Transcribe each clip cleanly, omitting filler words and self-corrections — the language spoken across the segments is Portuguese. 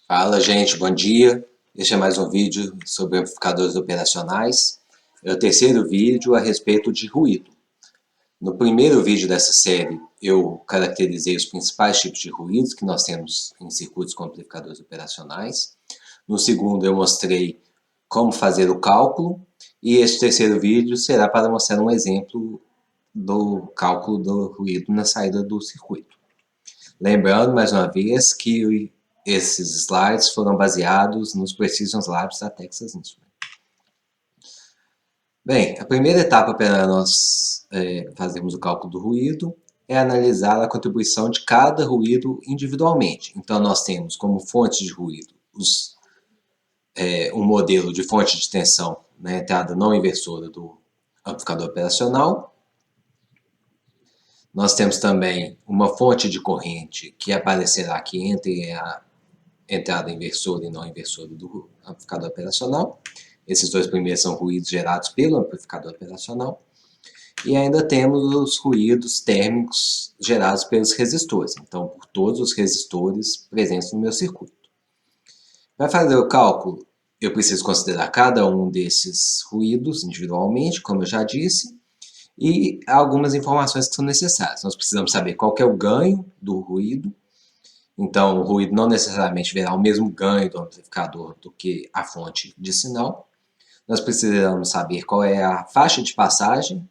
Fala, gente, bom dia. Este é mais um vídeo sobre amplificadores operacionais. É o terceiro vídeo a respeito de ruído. No primeiro vídeo dessa série, eu caracterizei os principais tipos de ruídos que nós temos em circuitos com amplificadores operacionais. No segundo, eu mostrei como fazer o cálculo. E este terceiro vídeo será para mostrar um exemplo do cálculo do ruído na saída do circuito. Lembrando, mais uma vez, que esses slides foram baseados nos Precision Labs da Texas Instruments. Bem, a primeira etapa para nós fazermos o cálculo do ruído é analisar a contribuição de cada ruído individualmente. Então, nós temos como fonte de ruído um modelo de fonte de tensão na entrada não inversora do amplificador operacional. Nós temos também uma fonte de corrente que aparecerá aqui entre a entrada inversora e não inversora do amplificador operacional. Esses dois primeiros são ruídos gerados pelo amplificador operacional. E ainda temos os ruídos térmicos gerados pelos resistores, então por todos os resistores presentes no meu circuito. Para fazer o cálculo, eu preciso considerar cada um desses ruídos individualmente, como eu já disse, e algumas informações que são necessárias. Nós precisamos saber qual que é o ganho do ruído. Então, o ruído não necessariamente verá o mesmo ganho do amplificador do que a fonte de sinal. Nós precisamos saber qual é a faixa de passagem.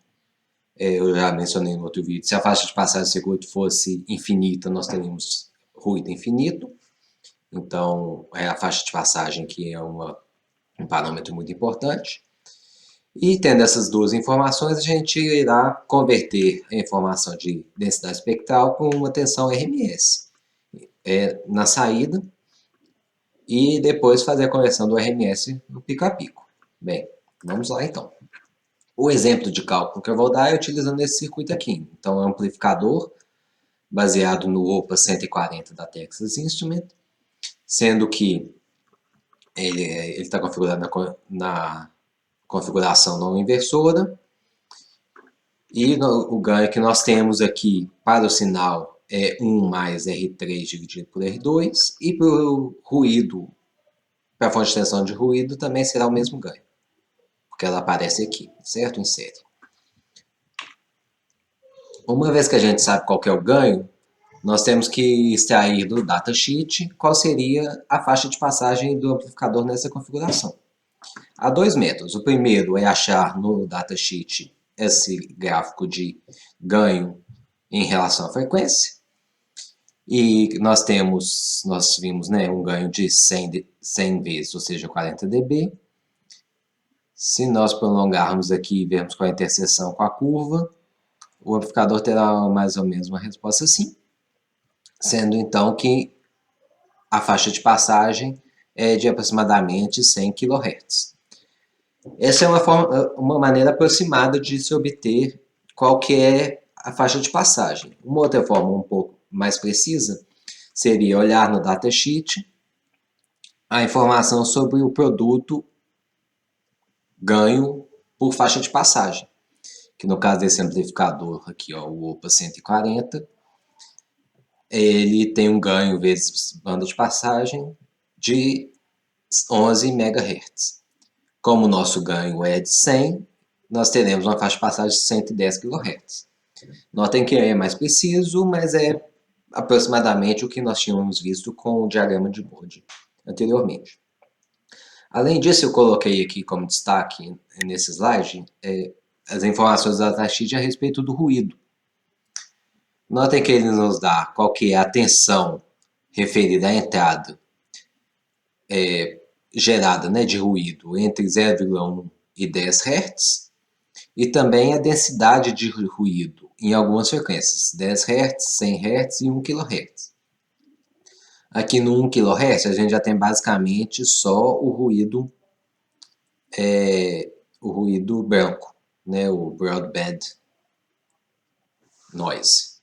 Eu já mencionei no outro vídeo, se a faixa de passagem do circuito fosse infinita, nós teríamos ruído infinito. Então, é a faixa de passagem que é um parâmetro muito importante. E tendo essas duas informações, a gente irá converter a informação de densidade espectral com uma tensão RMS na saída e depois fazer a conversão do RMS no pico a pico. Bem, vamos lá então. O exemplo de cálculo que eu vou dar é utilizando esse circuito aqui. Então, é um amplificador baseado no OPA 140 da Texas Instruments, sendo que ele está configurado na configuração não inversora, e o ganho que nós temos aqui para o sinal é 1 mais R3 dividido por R2, e para o ruído, para a fonte de tensão de ruído, também será o mesmo ganho, porque ela aparece aqui, certo? Em série. Uma vez que a gente sabe qual que é o ganho, nós temos que extrair do datasheet qual seria a faixa de passagem do amplificador nessa configuração. Há dois métodos. O primeiro é achar no datasheet esse gráfico de ganho em relação à frequência. E nós vimos um ganho de 100 vezes, ou seja, 40 dB. Se nós prolongarmos aqui e vermos qual é a interseção com a curva, o amplificador terá mais ou menos uma resposta assim, sendo então que a faixa de passagem é de aproximadamente 100 kHz. Essa é uma maneira aproximada de se obter qual que é a faixa de passagem. Uma outra forma um pouco mais precisa seria olhar no datasheet a informação sobre o produto ganho por faixa de passagem, que no caso desse amplificador aqui, ó, o OPA 140, ele tem um ganho vezes banda de passagem de 11 MHz. Como o nosso ganho é de 100, nós teremos uma faixa de passagem de 110 kHz. Notem que é mais preciso, mas é aproximadamente o que nós tínhamos visto com o diagrama de Bode anteriormente. Além disso, eu coloquei aqui como destaque nesse slide as informações da datasheet a respeito do ruído. Notem que ele nos dá qual que é a tensão referida à entrada gerada de ruído entre 0,1 e 10 Hz, e também a densidade de ruído em algumas frequências, 10 Hz, 100 Hz e 1 kHz. Aqui no 1 kHz a gente já tem basicamente só o ruído branco, o broadband noise.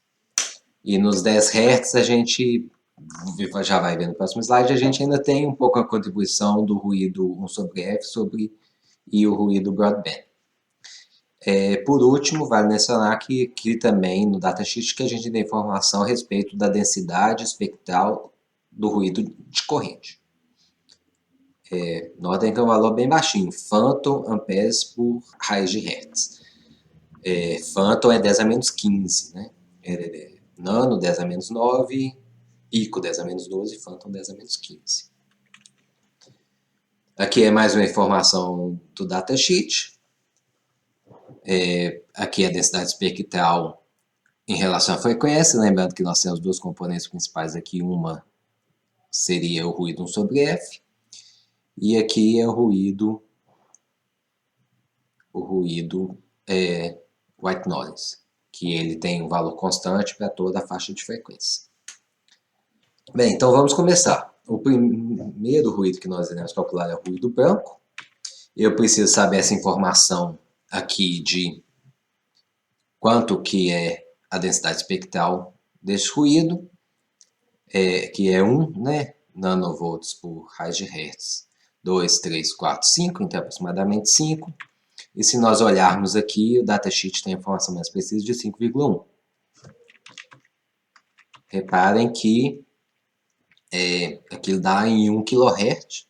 E nos 10 Hz a gente já vai ver no próximo slide, a gente ainda tem um pouco a contribuição do ruído 1 sobre F e o ruído broadband. Por último, vale mencionar que aqui também no datasheet que a gente tem informação a respeito da densidade espectral do ruído de corrente. Notem que é um valor bem baixinho, phantom amperes por raiz de hertz. Phantom é 10 a menos 15, né? Nano 10 a menos 9, pico 10 a menos 12, phantom 10 a menos 15. Aqui é mais uma informação do datasheet. Aqui é a densidade espectral em relação à frequência, lembrando que nós temos duas componentes principais aqui, uma seria o ruído 1 sobre F, e aqui é o ruído white noise, que ele tem um valor constante para toda a faixa de frequência. Bem, então vamos começar. O primeiro ruído que nós iremos calcular é o ruído branco. Eu preciso saber essa informação aqui de quanto que é a densidade espectral desse ruído, que é 1, né, nanovolts por raiz de hertz. 2, 3, 4, 5, então aproximadamente 5. E se nós olharmos aqui, o datasheet tem a informação mais precisa de 5,1. Reparem que aquilo dá em 1 kHz,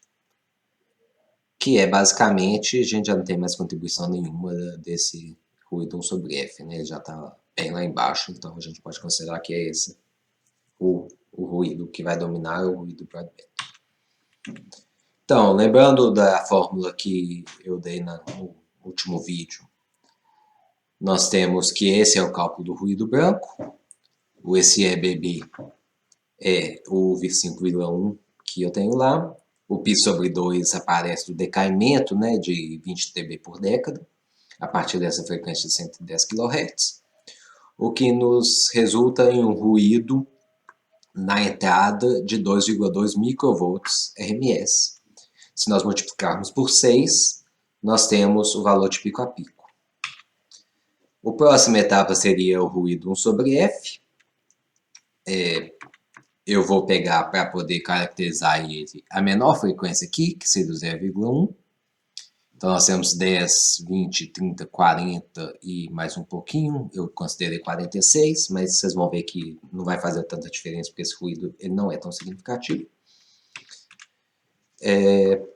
que é basicamente, a gente já não tem mais contribuição nenhuma desse ruído 1 sobre F, né? Ele já está bem lá embaixo, então a gente pode considerar que é esse o ruído que vai dominar, é o ruído broadband. Então, lembrando da fórmula que eu dei no último vídeo, nós temos que esse é o cálculo do ruído branco, esse EBB é o 5,1 que eu tenho lá, o π sobre 2 aparece do decaimento, né, de 20 dB por década, a partir dessa frequência de 110 kHz, o que nos resulta em um ruído na entrada de 2,2 microvolts RMS. Se nós multiplicarmos por 6, nós temos o valor de pico a pico. A próxima etapa seria o ruído 1 sobre F. Eu vou pegar para poder caracterizar ele a menor frequência aqui, que seria o 0,1. Então nós temos 10, 20, 30, 40 e mais um pouquinho. Eu considerei 46, mas vocês vão ver que não vai fazer tanta diferença, porque esse ruído ele não é tão significativo.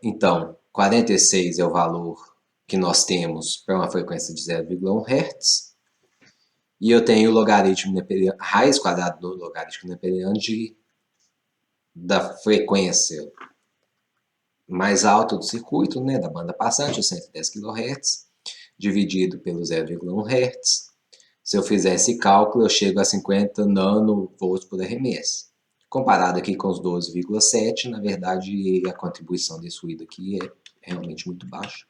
Então, 46 é o valor que nós temos para uma frequência de 0,1 Hz. E eu tenho o logaritmo neperiano, raiz quadrada do logaritmo neperiano da frequência mais alta do circuito, né, da banda passante, os 110 kHz, dividido pelo 0,1 Hz. Se eu fizer esse cálculo, eu chego a 50 nanovolts por RMS. Comparado aqui com os 12,7, na verdade, a contribuição desse ruído aqui é realmente muito baixa.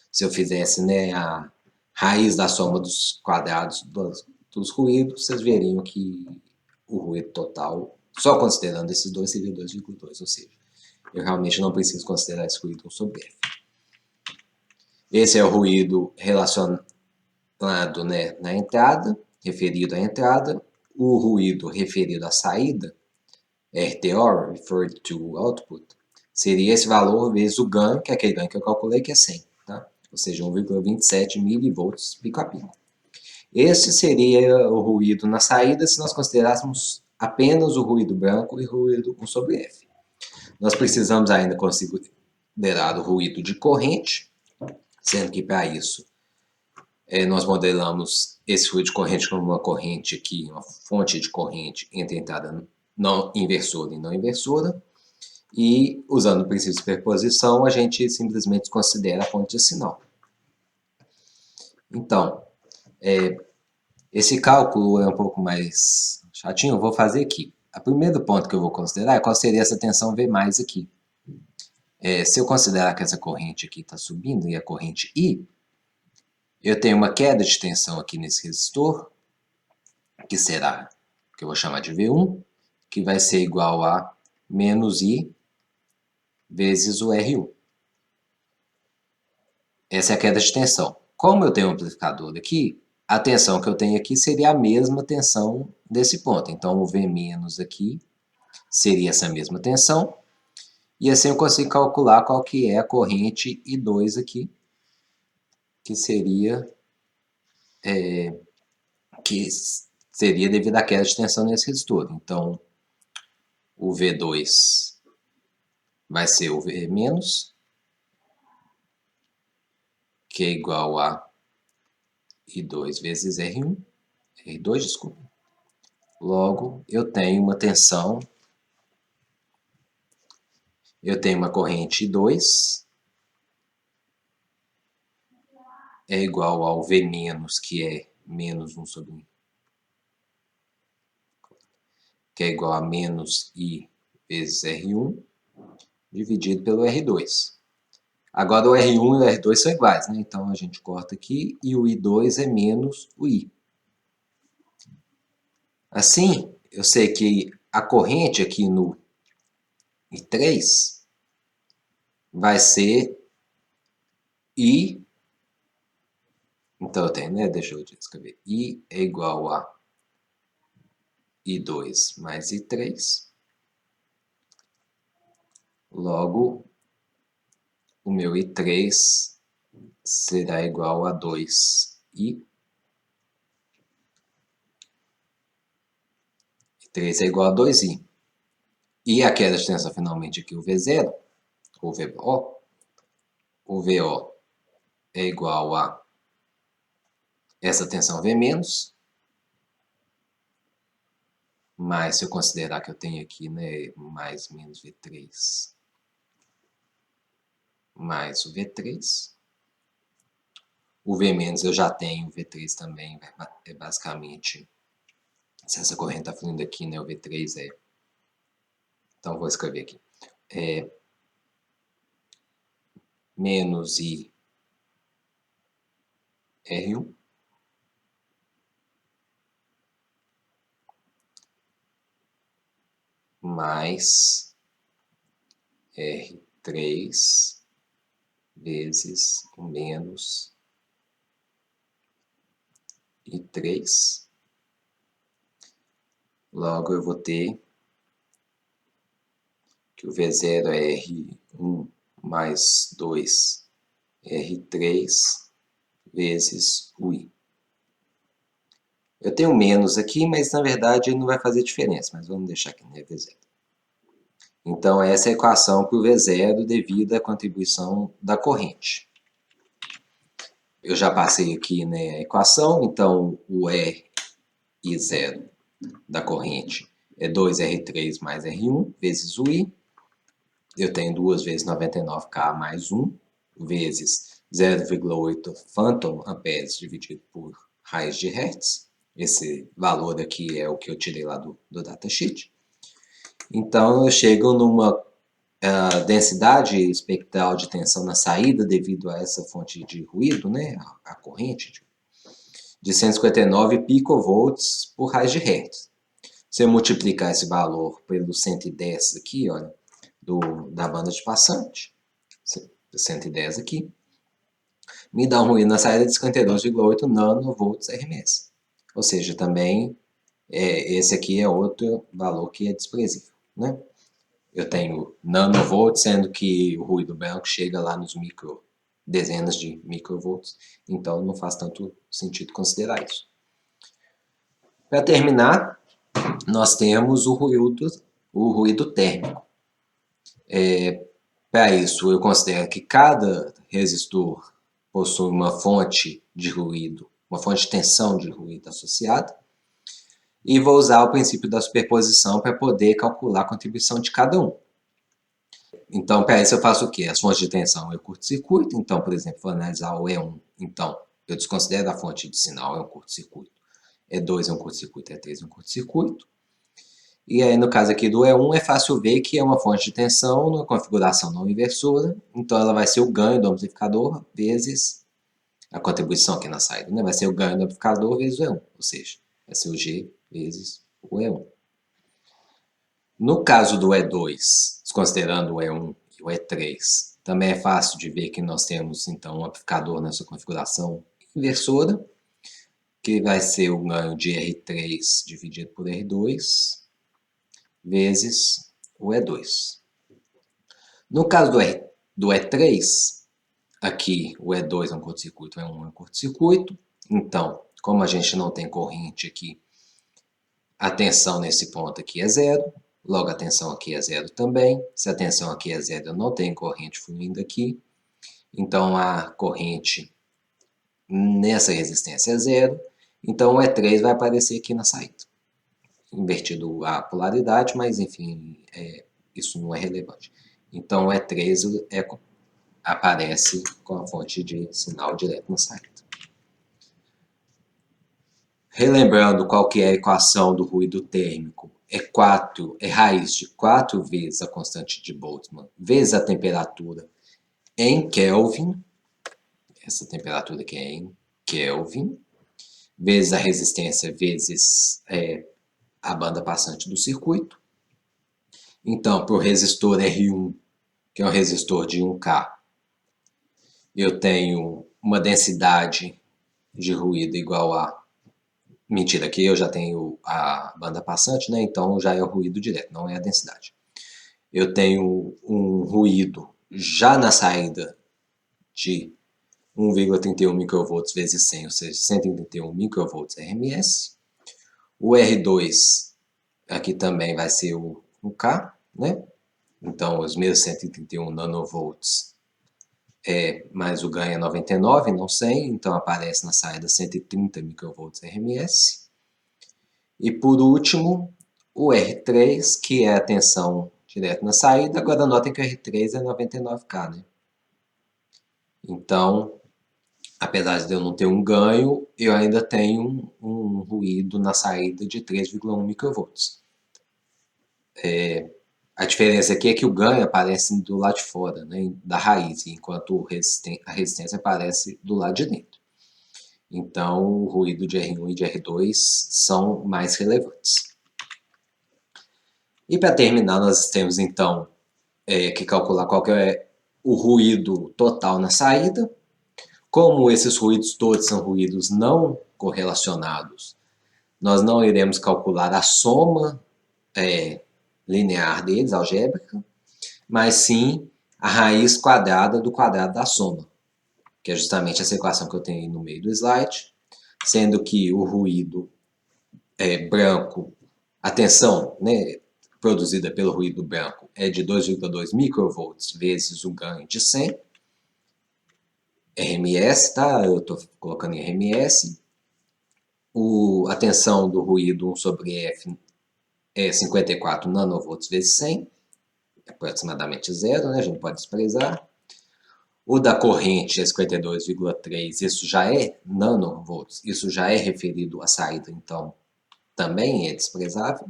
Se eu fizesse, né, a raiz da soma dos quadrados dos ruídos, vocês veriam que o ruído total, só considerando esses dois, seria 2,2, ou seja, eu realmente não preciso considerar esse ruído 1 sobre F. Esse é o ruído relacionado, né, na entrada, referido à entrada. O ruído referido à saída, RTO, Referred to Output, seria esse valor vezes o ganho, que é aquele ganho que eu calculei, que é 100, tá? Ou seja, 1,27 milivolts pico a pico. Esse seria o ruído na saída se nós considerássemos apenas o ruído branco e o ruído 1 sobre F. Nós precisamos ainda considerar o ruído de corrente, sendo que para isso nós modelamos esse ruído de corrente como uma corrente aqui, uma fonte de corrente entre entrada não inversora e não inversora, e usando o princípio de superposição, a gente simplesmente considera a fonte de sinal. Então, esse cálculo é um pouco mais chatinho, eu vou fazer aqui. O primeiro ponto que eu vou considerar é qual seria essa tensão V+ aqui. Se eu considerar que essa corrente aqui está subindo, e a corrente I, eu tenho uma queda de tensão aqui nesse resistor, que será, que eu vou chamar de V1, que vai ser igual a menos I vezes o R1. Essa é a queda de tensão. Como eu tenho um amplificador aqui, a tensão que eu tenho aqui seria a mesma tensão desse ponto. Então, o V- aqui seria essa mesma tensão. E assim eu consigo calcular qual que é a corrente I2 aqui, que seria devido à queda de tensão nesse resistor. Então, o V2 vai ser o V menos, que é igual a I2 vezes R2, desculpa. Logo, eu tenho uma tensão, eu tenho uma corrente I2, é igual ao V menos, que é menos 1 sobre 1, que é igual a menos I vezes R1, dividido pelo R2. Agora o R1 e o R2 são iguais, né? Então a gente corta aqui e o I2 é menos o I. Assim, eu sei que a corrente aqui no I3 vai ser I. Então eu tenho, né? Deixa eu escrever. I é igual a I2 mais I3. Logo, o meu I3 será igual a 2I. I3 é igual a 2I. E a queda de tensão finalmente aqui, o V0, o VO. O VO é igual a essa tensão V menos, mas se eu considerar que eu tenho aqui, né, mais menos V3, mais o V3, o V menos eu já tenho, o V3 também é basicamente, se essa corrente está fluindo aqui, né, o V3 é, então vou escrever aqui, é menos I R1, mais R3 vezes o menos I3. Logo eu vou ter que o V0 é R1 mais 2 R3 vezes o I. Eu tenho menos aqui, mas na verdade não vai fazer diferença, mas vamos deixar aqui no V0. Então essa é a equação para o V0 devido à contribuição da corrente. Eu já passei aqui, né, a equação, então o RI0 da corrente é 2R3 mais R1 vezes o I. Eu tenho 2 vezes 99K mais 1 vezes 0,8 phantom amperes dividido por raiz de Hertz. Esse valor aqui é o que eu tirei lá do datasheet. Então eu chego numa densidade espectral de tensão na saída devido a essa fonte de ruído, né, a corrente, de 159 picovolts por raiz de Hertz. Se eu multiplicar esse valor pelo 110 aqui, olha, da banda de passante, 110 aqui, me dá um ruído na saída de 52,8 nanovolts RMS. Ou seja, também esse aqui é outro valor que é desprezível, né? Eu tenho nanovolts, sendo que o ruído branco chega lá nos dezenas de microvolts, então não faz tanto sentido considerar isso. Para terminar, nós temos o ruído térmico. Para isso, eu considero que cada resistor possui uma fonte de ruído, uma fonte de tensão de ruído associada, e vou usar o princípio da superposição para poder calcular a contribuição de cada um. Então, para isso eu faço o quê? As fontes de tensão eu curto-circuito, então, por exemplo, vou analisar o E1, então, eu desconsidero a fonte de sinal, é um curto-circuito. E2 é um curto-circuito, E3 é um curto-circuito. E aí, no caso aqui do E1, é fácil ver que é uma fonte de tensão numa configuração não inversora, então ela vai ser o ganho do amplificador vezes a contribuição aqui na saída, né? Vai ser o ganho do amplificador vezes o E1, ou seja, vai ser o G vezes o E1. No caso do E2, desconsiderando o E1 e o E3, também é fácil de ver que nós temos, então, um amplificador nessa configuração inversora, que vai ser o ganho de R3 dividido por R2, vezes o E2. No caso do E3, aqui o E2 é um curto-circuito, o E1 é um curto-circuito, então, como a gente não tem corrente aqui, a tensão nesse ponto aqui é zero, logo a tensão aqui é zero também. Se a tensão aqui é zero, eu não tenho corrente fluindo aqui. Então, a corrente nessa resistência é zero. Então, o E3 vai aparecer aqui na saída. Invertido a polaridade, mas enfim, isso não é relevante. Então, o E3 aparece com a fonte de sinal direto na saída. Relembrando qual que é a equação do ruído térmico, é raiz de 4 vezes a constante de Boltzmann vezes a temperatura em Kelvin, essa temperatura aqui é em Kelvin, vezes a resistência vezes a banda passante do circuito. Então, para o resistor R1, que é um resistor de 1K, eu tenho uma densidade de ruído igual a... Mentira, aqui eu já tenho a banda passante, né? Então já é o ruído direto, não é a densidade. Eu tenho um ruído já na saída de 1,31 microvolts vezes 100, ou seja, 131 microvolts RMS. O R2 aqui também vai ser o K, né? Então, os meus 131 nanovolts mais o ganho é 99, não 100, então aparece na saída 130 microvolts RMS. E por último, o R3, que é a tensão direto na saída. Agora notem que o R3 é 99K, né? Então, apesar de eu não ter um ganho, eu ainda tenho um ruído na saída de 3,1 microvolts. A diferença aqui é que o ganho aparece do lado de fora, né, da raiz, enquanto a resistência aparece do lado de dentro. Então, o ruído de R1 e de R2 são mais relevantes. E para terminar, nós temos então que calcular qual que é o ruído total na saída. Como esses ruídos todos são ruídos não correlacionados, nós não iremos calcular a soma linear deles, algébrica, mas sim a raiz quadrada do quadrado da soma, que é justamente essa equação que eu tenho aí no meio do slide, sendo que o ruído branco, a tensão, né, produzida pelo ruído branco é de 2,2 microvolts vezes o ganho de 100, RMS, tá? Eu estou colocando em RMS. A tensão do ruído 1 sobre F é 54 nanovolts vezes 100, aproximadamente zero, né? A gente pode desprezar. O da corrente é 52,3, isso já é nanovolts, isso já é referido à saída, então também é desprezável.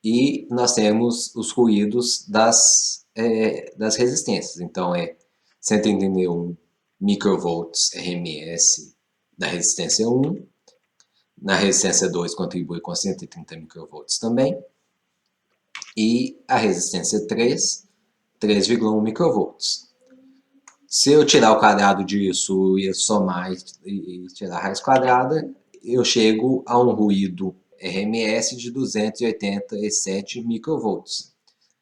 E nós temos os ruídos das resistências. Então, 131 microvolts RMS da resistência 1. Na resistência 2 contribui com 130 microvolts também. E a resistência 3, 3,1 microvolts. Se eu tirar o quadrado disso e somar e tirar a raiz quadrada, eu chego a um ruído RMS de 287 microvolts,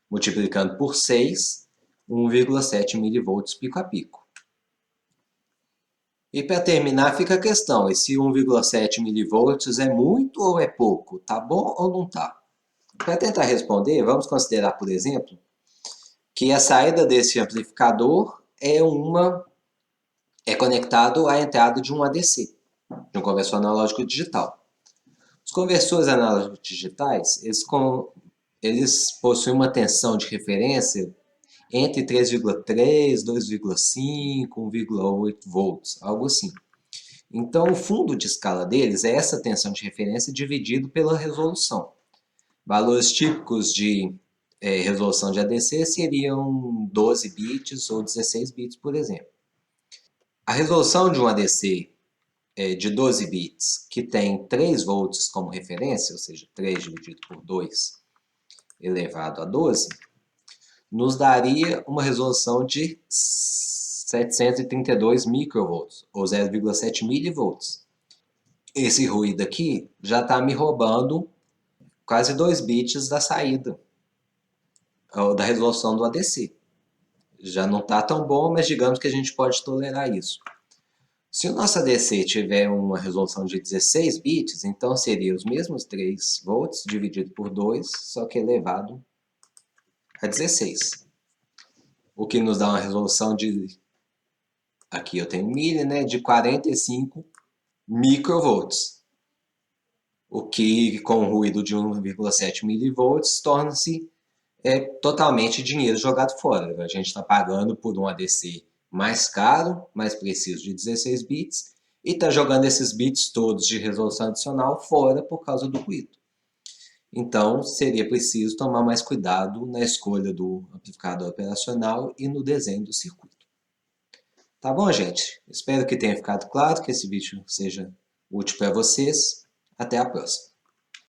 multiplicando por 6, 1,7 milivolts pico a pico. E para terminar fica a questão, esse 1,7 milivolts é muito ou é pouco? Tá bom ou não tá? Para tentar responder, vamos considerar, por exemplo, que a saída desse amplificador é conectado à entrada de um ADC, de um conversor analógico digital. Os conversores analógicos digitais, eles possuem uma tensão de referência entre 3,3, 2,5, 1,8 volts, algo assim. Então, o fundo de escala deles é essa tensão de referência dividido pela resolução. Valores típicos de resolução de ADC seriam 12 bits ou 16 bits, por exemplo. A resolução de um ADC de 12 bits, que tem 3 volts como referência, ou seja, 3 dividido por 2 elevado a 12, nos daria uma resolução de 732 microvolts, ou 0,7 milivolts. Esse ruído aqui já está me roubando quase 2 bits da saída, ou da resolução do ADC. Já não está tão bom, mas digamos que a gente pode tolerar isso. Se o nosso ADC tiver uma resolução de 16 bits, então seria os mesmos 3 volts dividido por 2, só que elevado a 16. O que nos dá uma resolução de, aqui eu tenho milha, né, de 45 microvolts. O que com um ruído de 1,7 milivolts torna-se totalmente dinheiro jogado fora. A gente está pagando por um ADC mais caro, mais preciso de 16 bits, e está jogando esses bits todos de resolução adicional fora por causa do ruído. Então, seria preciso tomar mais cuidado na escolha do amplificador operacional e no desenho do circuito. Tá bom, gente? Espero que tenha ficado claro, que esse vídeo seja útil para vocês. Até a próxima.